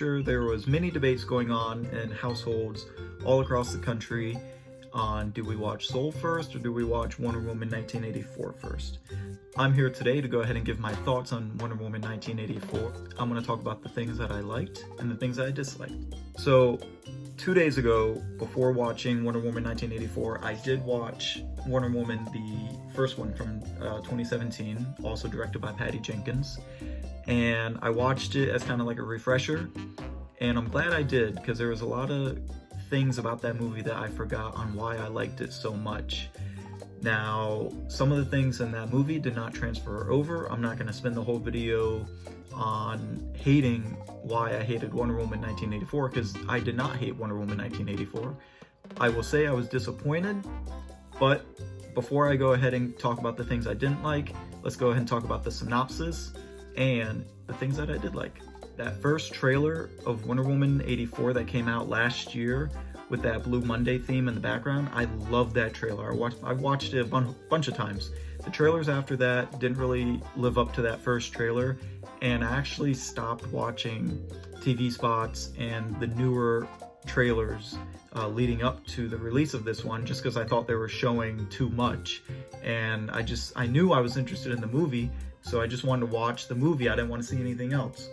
sure there was many debates going on in households all across the country on do we watch Soul first or do we watch Wonder Woman 1984 first. I'm here today to go ahead and give my thoughts on Wonder Woman 1984. I'm going to talk about the things that I liked and the things that I disliked. So 2 days ago, before watching Wonder Woman 1984, I did watch Wonder Woman, the first one from 2017, also directed by Patty Jenkins. And I watched it as kind of like a refresher, and I'm glad I did, because there was a lot of things about that movie that I forgot on why I liked it so much. Now, some of the things in that movie did not transfer over. I'm not going to spend the whole video on hating why I hated Wonder Woman 1984, because I did not hate Wonder Woman 1984. I will say I was disappointed, but before I go ahead and talk about the things I didn't like, let's go ahead and talk about the synopsis and the things that I did like. That first trailer of Wonder Woman 84 that came out last year with that Blue Monday theme in the background, I love that trailer. I watched it a bunch of times. The trailers after that didn't really live up to that first trailer, and I actually stopped watching TV spots and the newer trailers leading up to the release of this one, just because I thought they were showing too much. And I knew I was interested in the movie, so I just wanted to watch the movie. I didn't want to see anything else.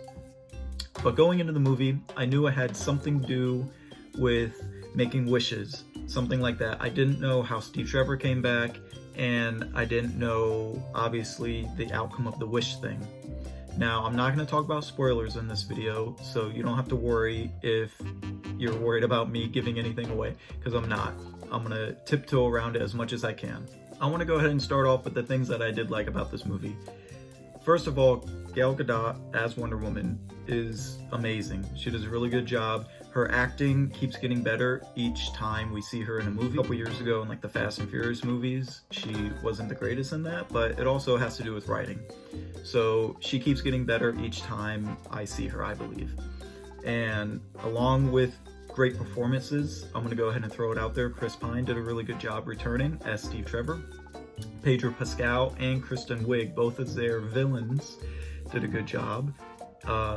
But going into the movie, I knew it had something to do with making wishes, something like that. I didn't know how Steve Trevor came back, and I didn't know, obviously, the outcome of the wish thing. Now, I'm not going to talk about spoilers in this video, so you don't have to worry if you're worried about me giving anything away, because I'm not. I'm going to tiptoe around it as much as I can. I want to go ahead and start off with the things that I did like about this movie. First of all, Gal Gadot as Wonder Woman is amazing. She does a really good job. Her acting keeps getting better each time we see her in a movie. A couple years ago in like the Fast and Furious movies, she wasn't the greatest in that, but it also has to do with writing. So she keeps getting better each time I see her, I believe. And along with great performances, I'm going to go ahead and throw it out there. Chris Pine did a really good job returning as Steve Trevor. Pedro Pascal and Kristen Wiig, both as their villains, did a good job.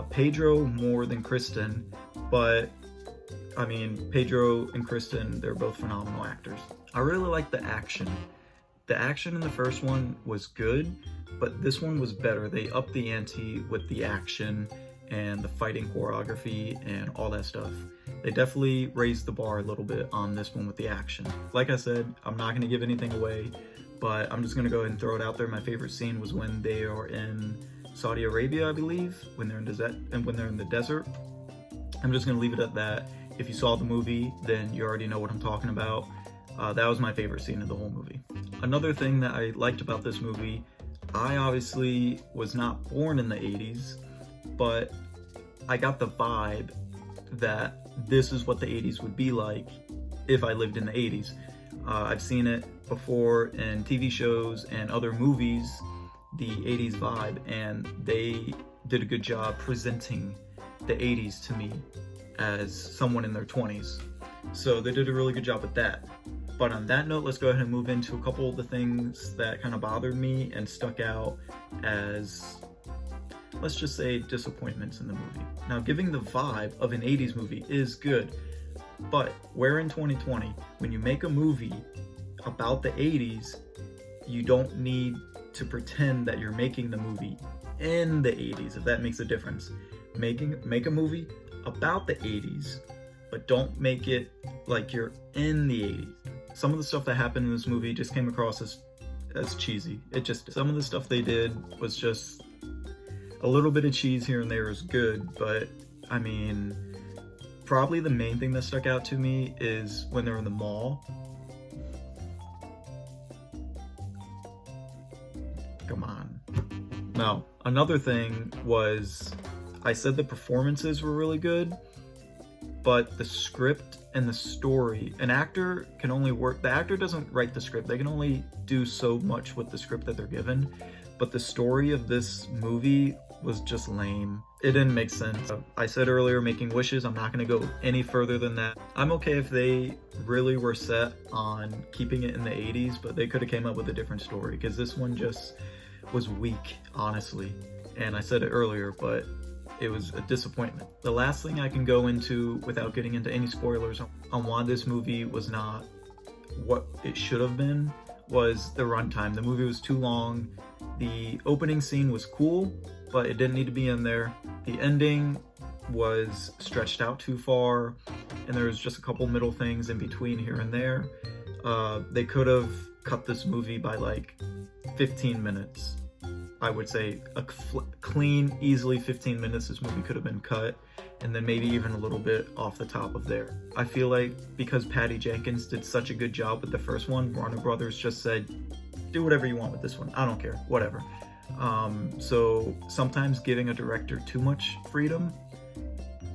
Pedro more than Kristen, but I mean, Pedro and Kristen, they're both phenomenal actors. I really like the action. The action in the first one was good, but this one was better. They upped the ante with the action and the fighting choreography and all that stuff. They definitely raised the bar a little bit on this one with the action. Like I said, I'm not going to give anything away, but I'm just going to go ahead and throw it out there. My favorite scene was when they are in Saudi Arabia, I believe, when they're in the desert. I'm just going to leave it at that. If you saw the movie, then you already know what I'm talking about. That was my favorite scene of the whole movie. Another thing that I liked about this movie, I obviously was not born in the 80s, but I got the vibe that this is what the 80s would be like if I lived in the 80s. I've seen it before in TV shows and other movies, the 80s vibe, and they did a good job presenting the 80s to me as someone in their 20s. So they did a really good job with that. But on that note, let's go ahead and move into a couple of the things that kind of bothered me and stuck out as, let's just say, disappointments in the movie. Now, giving the vibe of an 80s movie is good, but we're in 2020. When you make a movie about the 80s, you don't need to pretend that you're making the movie in the 80s, if that makes a difference. Make a movie about the 80s, but don't make it like you're in the 80s. Some of the stuff that happened in this movie just came across as cheesy. Some of the stuff they did was just a little bit of cheese here and there is good, but I mean, probably the main thing that stuck out to me is when they're in the mall. Come on. No, another thing was, I said the performances were really good, but the script and the story, the actor doesn't write the script. They can only do so much with the script that they're given, but the story of this movie was just lame. It didn't make sense. I said earlier, making wishes, I'm not going to go any further than that. I'm okay if they really were set on keeping it in the 80s, but they could have came up with a different story, because this one just was weak, honestly. And I said it earlier, but it was a disappointment. The last thing I can go into without getting into any spoilers on why this movie was not what it should have been was the runtime. The movie was too long. The opening scene was cool, but it didn't need to be in there. The ending was stretched out too far, and there was just a couple middle things in between here and there. They could have cut this movie by like 15 minutes. I would say a clean, easily 15 minutes this movie could have been cut, and then maybe even a little bit off the top of there. I feel like because Patty Jenkins did such a good job with the first one, Warner Brothers just said, do whatever you want with this one. I don't care, whatever. So sometimes giving a director too much freedom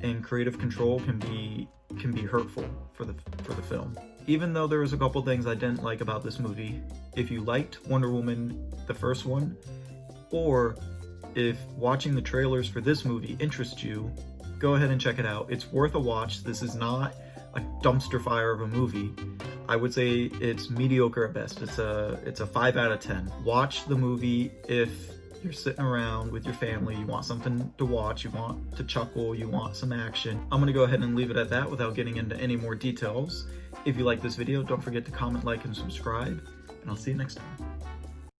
and creative control can be hurtful for the film. Even though there was a couple things I didn't like about this movie, if you liked Wonder Woman, the first one, or if watching the trailers for this movie interests you, go ahead and check it out. It's worth a watch. This is not a dumpster fire of a movie. I would say it's mediocre at best. It's a 5 out of 10. Watch the movie if you're sitting around with your family, you want something to watch, you want to chuckle, you want some action. I'm gonna go ahead and leave it at that without getting into any more details. If you like this video, don't forget to comment, like, and subscribe, and I'll see you next time.